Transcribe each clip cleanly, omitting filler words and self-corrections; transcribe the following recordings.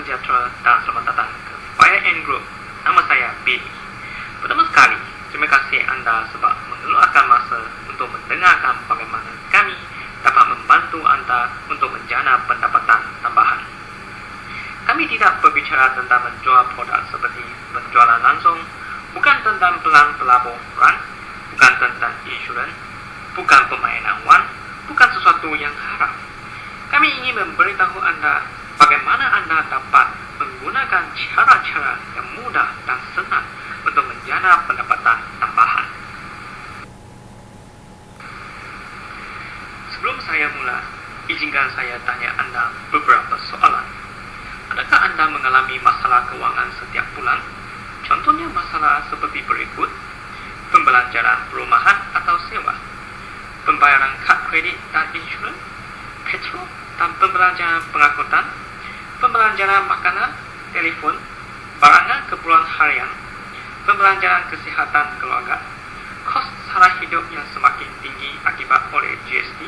sejahtera dan selamat datang ke Fire and Group. Nama saya Billy. Pertama sekali, terima kasih anda sebab mengeluarkan masa untuk mendengarkan bagaimana kami dapat membantu anda untuk menjana pendapatan tambahan. Kami tidak berbicara tentang menjual produk seperti penjualan langsung, bukan tentang pelan pelaburan, bukan tentang insurans, bukan permainan wang, bukan sesuatu yang haram. Kami ingin memberitahu anda bagaimana anda dapat menggunakan cara-cara yang mudah dan senang untuk menjana pendapatan tambahan. Sebelum saya mula, izinkan saya tanya anda beberapa soalan. Adakah anda mengalami masalah keuangan setiap bulan? Contohnya masalah seperti berikut: pembelanjaran perumahan atau sewa, pembayaran kad kredit dan insurans, petrol dan pembelanjaran pengangkutan, pembelanjaran makanan, telefon, barangan keperluan harian, pembelanjaran kesihatan keluarga, kos sara hidup yang semakin tinggi akibat oleh GST.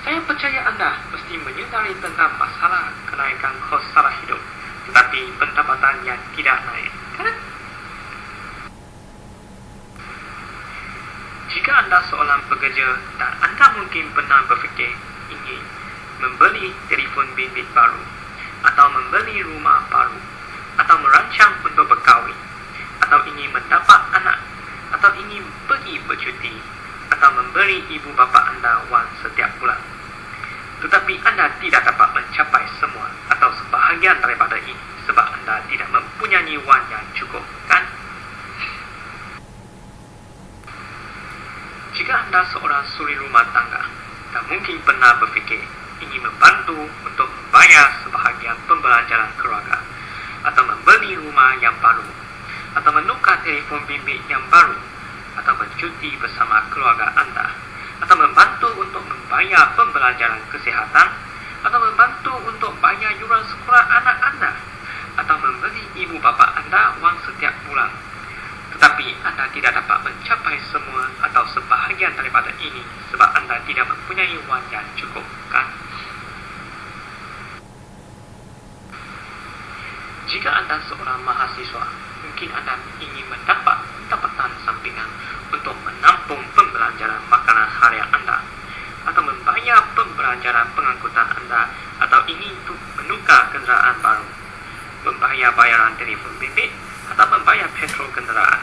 Saya percaya anda mesti menyadari tentang masalah kenaikan kos sara hidup, tetapi pendapatan yang tidak naik, kan? Jika anda seorang pekerja dan anda mungkin pernah berfikir ingin membeli telefon bimbit baru, atau membeli rumah baru, atau merancang untuk berkahwin, atau ingin mendapat anak, atau ingin pergi bercuti, atau memberi ibu bapa anda wang setiap bulan. Tetapi anda tidak dapat mencapai semua atau sebahagian daripada ini sebab anda tidak mempunyai wang yang cukup, kan? Jika anda seorang suri rumah tangga dan mungkin pernah berfikir ingin membantu untuk membayar sebahagian pembelanjaran keluarga, atau membeli rumah yang baru, atau menukar telefon bimbit yang baru, atau bercuti bersama keluarga anda, atau membantu untuk membayar pembelanjaran kesihatan, atau membantu untuk bayar yuran sekolah anak anda, atau memberi ibu bapa anda wang setiap bulan. Tetapi anda tidak dapat mencapai semua atau sebahagian daripada ini sebab anda tidak mempunyai wang yang cukup, kan? Jika anda seorang mahasiswa, mungkin anda ingin mendapat pendapatan sampingan untuk menampung pembelanjaran makanan harian anda, atau membayar pembelanjaran pengangkutan anda, atau ingin menukar kenderaan baru, membayar bayaran telefon bimbit, atau membayar petrol kenderaan,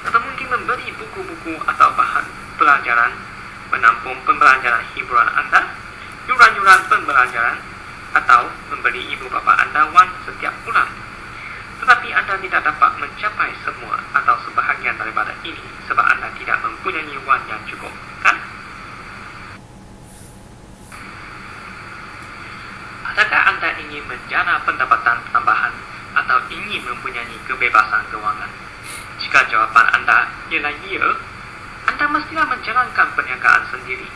atau mungkin membeli buku-buku atau bahan pelajaran, menampung pembelanjaran hiburan anda, yuran-yuran pembelajaran, atau memberi ibu bapa anda wang setiap bulan. Tetapi anda tidak dapat mencapai semua atau sebahagian daripada ini sebab anda tidak mempunyai wang yang cukup, kan? Adakah anda ingin menjana pendapatan tambahan atau ingin mempunyai kebebasan keuangan? Jika jawapan anda ialah ya, anda mestilah menjalankan perniagaan sendiri.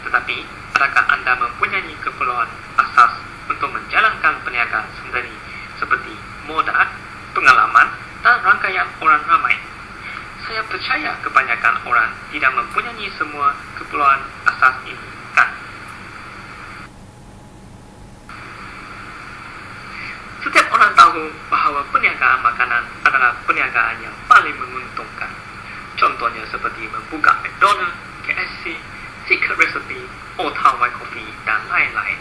Tetapi, adakah anda mempunyai keperluan asas untuk menjalankan perniagaan sendiri seperti modal, pengalaman, dan rangkaian orang ramai? Saya percaya kebanyakan orang tidak mempunyai semua keperluan asas ini, kan? Setiap orang tahu bahawa perniagaan makanan adalah perniagaan yang paling menguntungkan. Contohnya seperti membuka McDonald's, KFC, Secret Recipe, Old Town White Coffee, dan lain-lain.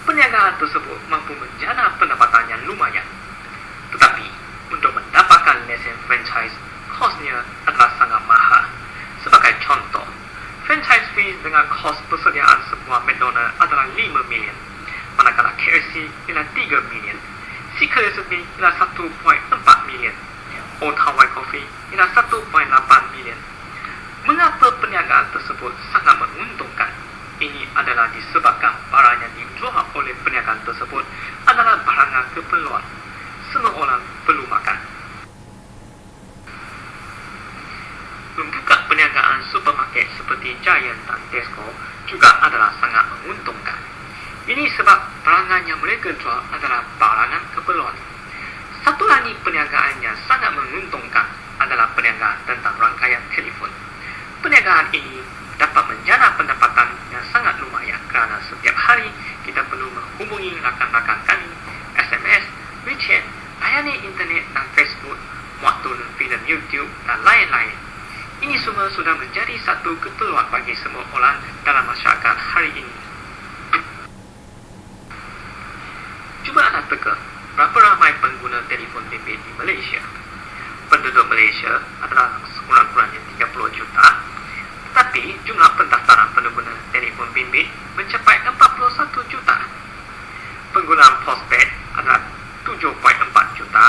Perniagaan tersebut mampu menjana pendapatan yang lumayan. Tetapi, untuk mendapatkan lesen franchise, kosnya adalah sangat mahal. Sebagai contoh, franchise fee dengan kos persediaan sebuah McDonald's adalah 5 million, manakala KFC ialah 3 million, Secret Recipe ialah 1.4 million, Old Town White Coffee ialah 1.8 million. Mengapa perniagaan tersebut sangat menguntungkan? Ini adalah disebabkan barang yang dijual oleh perniagaan tersebut adalah barangan keperluan. Semua orang perlu makan. Membuka perniagaan supermarket seperti Giant dan Tesco juga adalah sangat menguntungkan. Ini sebab barangan yang mereka jual adalah barangan keperluan. Satu lagi perniagaan yang sangat menguntungkan adalah perniagaan tentang rangkaian telefon. Perniagaan ini dapat menjana pendapatan yang sangat lumayan kerana setiap hari kita perlu menghubungi rakan-rakan kami, SMS melayani internet dan Facebook, muat turun filem YouTube dan lain-lain. Ini semua sudah menjadi satu keperluan bagi semua orang dalam masyarakat hari ini. Cuba anda teka berapa ramai pengguna telefon bimbit di Malaysia. Penduduk Malaysia adalah sekurang-kurangnya 30 juta, tetapi jumlah pendaftaran pengguna telefon bimbit mencapai 41 juta. Penggunaan postpaid adalah 7.4 juta,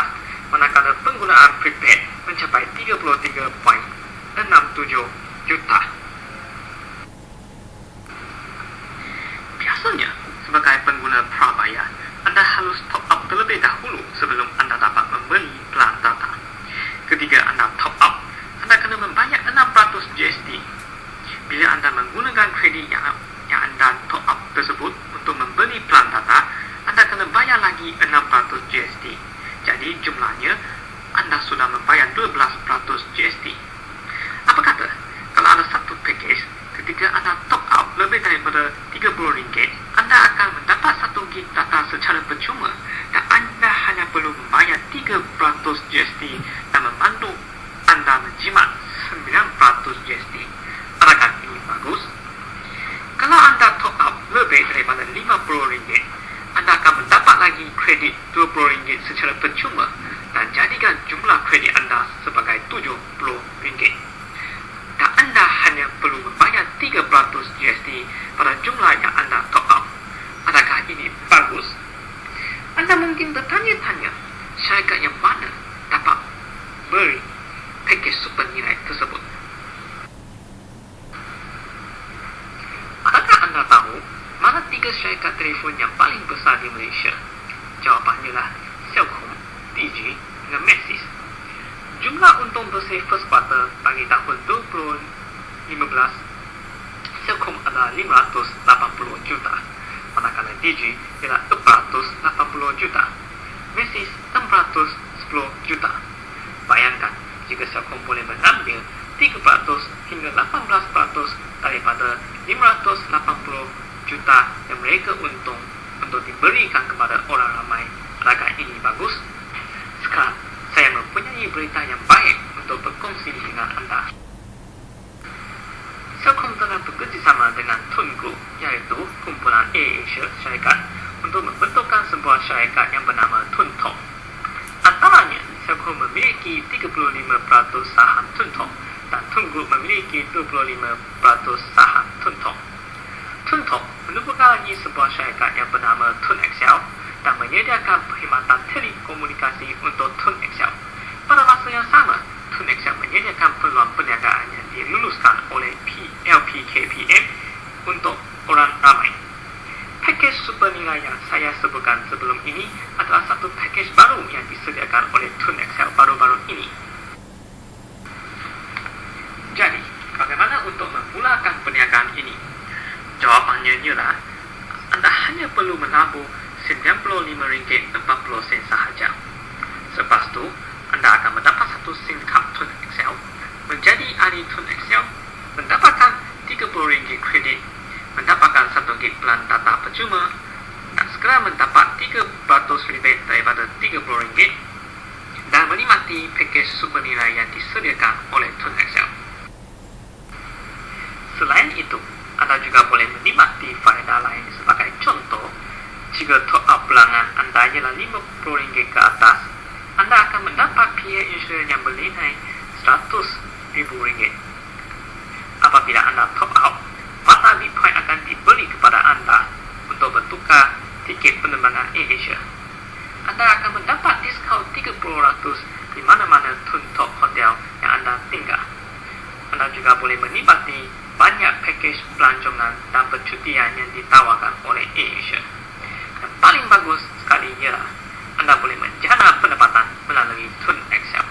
manakala penggunaan prepaid mencapai 33.67 juta. Biasanya, sebagai pengguna prabayar, anda harus top up terlebih dahulu sebelum anda dapat membeli pelan data. Ketika anda top up, anda kena membayar 6% GST. Bila anda menggunakan kredit yang anda top up tersebut untuk membeli pelan data, anda kena bayar lagi 6% GST. Jadi jumlahnya, anda sudah membayar 12% GST. Apa kata, kalau ada satu package, ketika anda top up lebih daripada RM30, anda akan mendapat 1 gig data secara percuma dan anda hanya perlu membayar 3% GST dan memandu anda menjimat 9% GST. Adakah ini bagus? Kalau anda top up lebih daripada RM50, anda akan mendapat lagi kredit RM20 secara percuma dan jadikan jumlah kredit anda sebagai RM70. Dan anda hanya perlu membayar 3% GST pada jumlah yang anda top up. Adakah ini bagus? Anda mungkin bertanya-tanya, syarikat yang mana dapat beri pakej super nilai tersebut? Adakah anda tahu mana 3 syarikat telefon yang paling besar di Malaysia? Jawapannya lah Celcom, Digi dengan Maxis. Jumlah untung bersih first quarter bagi tahun 2015, Celcom adalah 580 juta, manakala Digi ialah 480 juta, Maxis 610 juta. Bayangkan, jika Celcom boleh mengambil 3% hingga 18% daripada 580 juta yang mereka untung untuk diberikan kepada orang ramai, adakah ini bagus? Sekarang, saya mempunyai berita yang baik untuk berkongsi dengan anda. Celcom telah bekerjasama dengan Tun Group, iaitu kumpulan Asia syarikat, untuk membentukkan sebuah syarikat yang bernama Tun Talk. Antaranya, Celcom memiliki 35% saham Tun Talk dan Tun Group memiliki 25% saham Tun Talk. Tun Talk menubuhkan sebuah syarikat yang bernama Tun XL dan menyediakan perkhidmatan telekomunikasi untuk Tun XL. Pada masa yang sama, Tun XL menyediakan peluang perniagaan yang diluluskan oleh LPKPM untuk orang ramai. Pakej super nilai yang saya sebutkan sebelum ini adalah satu pakej baru yang disediakan oleh Tun XL baru-baru ini. Jadi, bagaimana untuk memulakan perniagaan ini? Jawapannya ialah, anda hanya perlu menabur RM95.40 sahaja. Selepas itu, anda akan mendapat satu SIM card Tun XL, menjadi ahli Tun XL, mendapatkan RM30 kredit, mendapatkan 1 gig pelan data percuma, dan segera mendapat 3% rebate daripada RM30 dan menikmati pakej super nilai yang disediakan oleh Tun XL. Selain itu, anda juga boleh menikmati faedah lain sebagai contoh. Jika top up pelanggan anda ialah RM50 ke atas, anda akan mendapat PA insurans yang bernilai RM100,000. Apabila anda top up, maka Bitcoin akan diberi kepada anda untuk bertukar tiket penerbangan AirAsia. Anda akan mendapat diskaun 30% di mana-mana Tun Talk hotel yang anda tinggal. Anda juga boleh menikmati banyak pakej pelancongan dan percutian yang ditawarkan oleh AirAsia. Yang paling bagus sekali ialah anda boleh menjana pendapatan melalui Tun XL.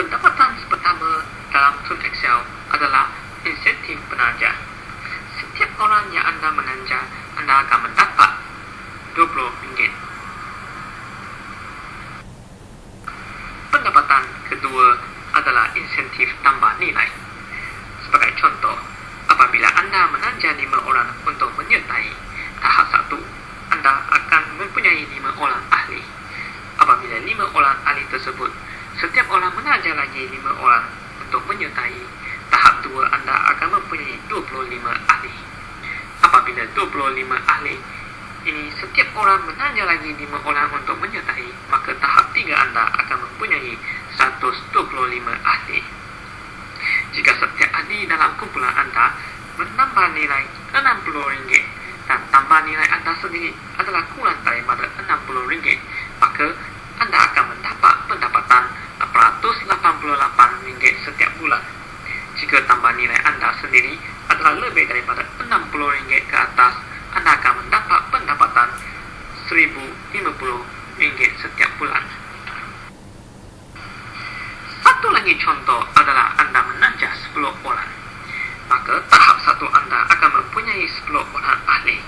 Pendapatan pertama dalam Tun XL adalah insentif penaja. Setiap orang yang anda menanja, anda akan mendapat RM20. Pendapatan kedua adalah insentif tambah nilai. Sebagai contoh, apabila anda menanja 5 orang untuk menyertai tahap tersebut, setiap orang menaja lagi 5 orang untuk menyertai. Tahap 2, anda akan mempunyai 25 ahli. Apabila 25 ahli ini setiap orang menanja lagi 5 orang untuk menyertai, maka tahap 3 anda akan mempunyai 125 ahli. Jika setiap ahli dalam kumpulan anda menambah nilai RM60 dan tambah nilai anda sendiri adalah kurang daripada RM60, maka anda akan mendapat pendapatan RM488 setiap bulan. Jika tambah nilai anda sendiri adalah lebih daripada RM60 ke atas, anda akan mendapat pendapatan RM1,050 setiap bulan. Satu lagi contoh adalah anda menanja 10 orang. Maka tahap 1 anda akan mempunyai 10 orang ahli.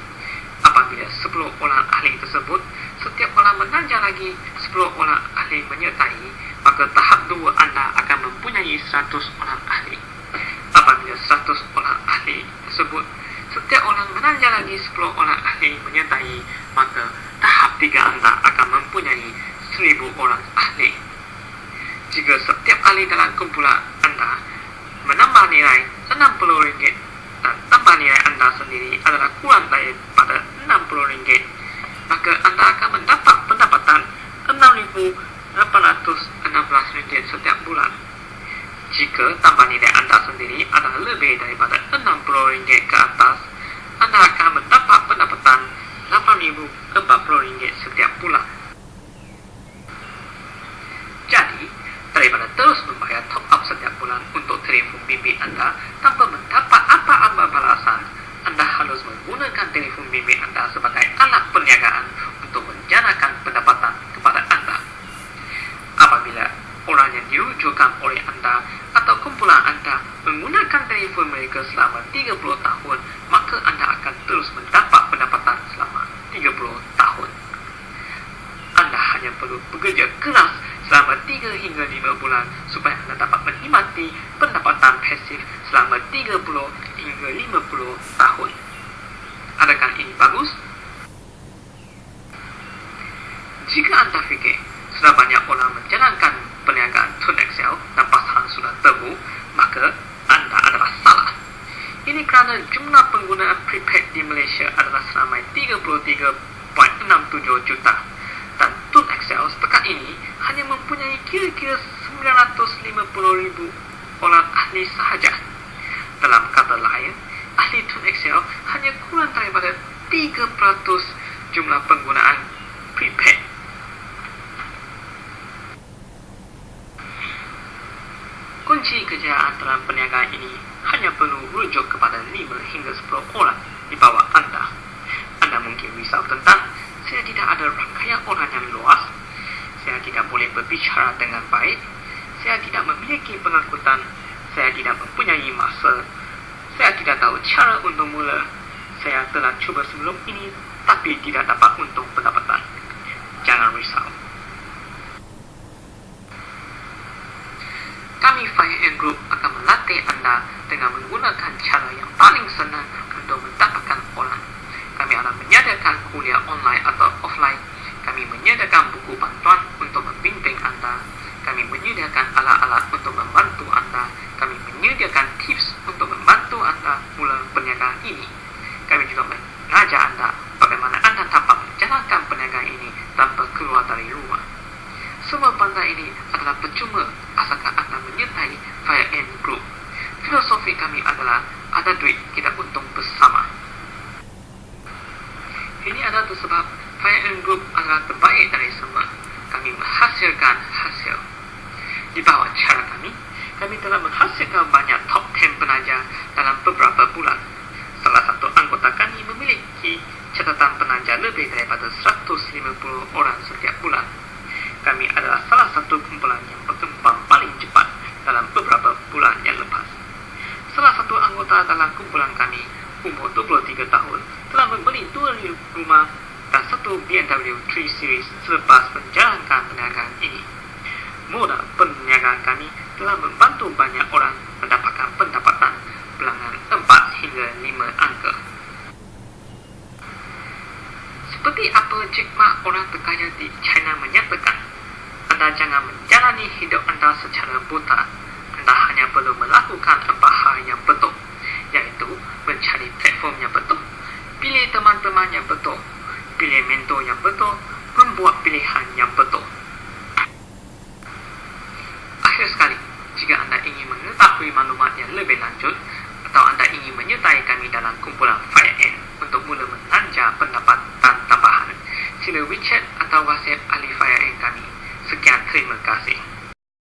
Apabila 10 orang ahli tersebut, setiap orang menanja lagi 10 orang ahli menyertai, maka tahap 2 anda akan mempunyai 100 orang ahli. Apabila 100 orang ahli tersebut, setiap orang menanja lagi 10 orang ahli menyertai, maka tahap 3 anda akan mempunyai 1000 orang ahli. Jika setiap ahli dalam kumpulan anda menambah nilai RM60 dan tambah nilai anda sendiri adalah kurang daripada RM60, maka anda akan mendapat pendapatan RM6,816 setiap bulan. Jika tambah nilai anda sendiri adalah lebih daripada RM60 ke atas, anda akan mendapat pendapatan RM8,040 setiap bulan. Jadi, daripada terus membayar top up setiap bulan untuk telefon bimbit anda tanpa mendapat apa-apa balasan, anda harus menggunakan telefon bimbit anda sebagai alat perniagaan untuk menjanakan pendapatan kepada anda. Apabila orang yang dirujukkan oleh anda atau kumpulan anda menggunakan telefon mereka selama 30 tahun, maka anda akan terus mendapat pendapatan selama 30 tahun. Anda hanya perlu bekerja keras selama 3 hingga 5 bulan supaya anda dapat menikmati pendapatan pasif selama 30 hingga 50 tahun. Adakah ini bagus? Jika anda fikir sudah banyak orang menjalankan perniagaan Tun XL dan pasaran sudah tebu, maka anda adalah salah. Ini kerana jumlah pengguna prepaid di Malaysia adalah seramai 33.67 juta dan Tun XL setakat ini hanya mempunyai kira-kira 950,000 orang ahli sahaja. Dalam kata lain, ahli Tun XL hanya kurang daripada 3% jumlah penggunaan prepaid. Kunci kejayaan dalam perniagaan ini hanya perlu rujuk kepada 5 hingga 10 orang di bawah anda. Anda mungkin risau tentang, saya tidak ada rangkaian orang yang luas, saya tidak boleh berbicara dengan baik, saya tidak memiliki pengangkutan, saya tidak mempunyai masa, saya tidak tahu cara untuk mula, saya telah cuba sebelum ini tapi tidak dapat untung pendapatan. Jangan risau. Kami Fire & Group akan melatih anda dengan menggunakan cara yang paling senang untuk mendapatkan orang. Kami akan menyediakan kuliah online atau offline. Kami menyediakan buku bantuan untuk membimbing anda. Kami menyediakan alat-alat untuk membantu anda. Kami menyediakan tips untuk membantu anda mula perniagaan ini. Kami juga mengajar anda bagaimana anda dapat menjalankan perniagaan ini tanpa keluar dari rumah. Semua benda ini adalah percuma asalkan anda menyertai Fire & Group. Filosofi kami adalah ada duit kita untung bersama. Ini adalah sebab Fire & Group adalah terbaik dari semua. Kami menghasilkan hasil. Di bawah cara kami telah menghasilkan banyak top 10 penaja dalam beberapa bulan. Salah satu anggota kami memiliki catatan penaja lebih daripada 150 orang setiap bulan. Kami adalah salah satu kumpulan yang berkembang paling cepat dalam beberapa bulan yang lepas. Salah satu anggota dalam kumpulan kami, umur 23 tahun, telah membeli 2 rumah dan 1 BMW 3 Series selepas menjalankan perniagaan ini. Modal perniagaan kami telah membantu banyak orang mendapatkan pendapatan bilangan 4 hingga 5 angka. Seperti apa Jack Ma, orang terkaya di China, menyatakan, Anda jangan menjalani hidup Anda secara buta. Anda hanya perlu melakukan apa hal yang betul, yaitu mencari platform yang betul, pilih teman-teman yang betul, pilih mentor yang betul, membuat pilihan yang betul. Akhir sekali, jika Anda ingin mengetahui maklumat yang lebih lanjut atau Anda ingin menyertai kami dalam kumpulan FireN untuk mula menanjar pendapatan tambahan, sila WeChat atau WhatsApp ahli FireN kami. Sekian, terima kasih.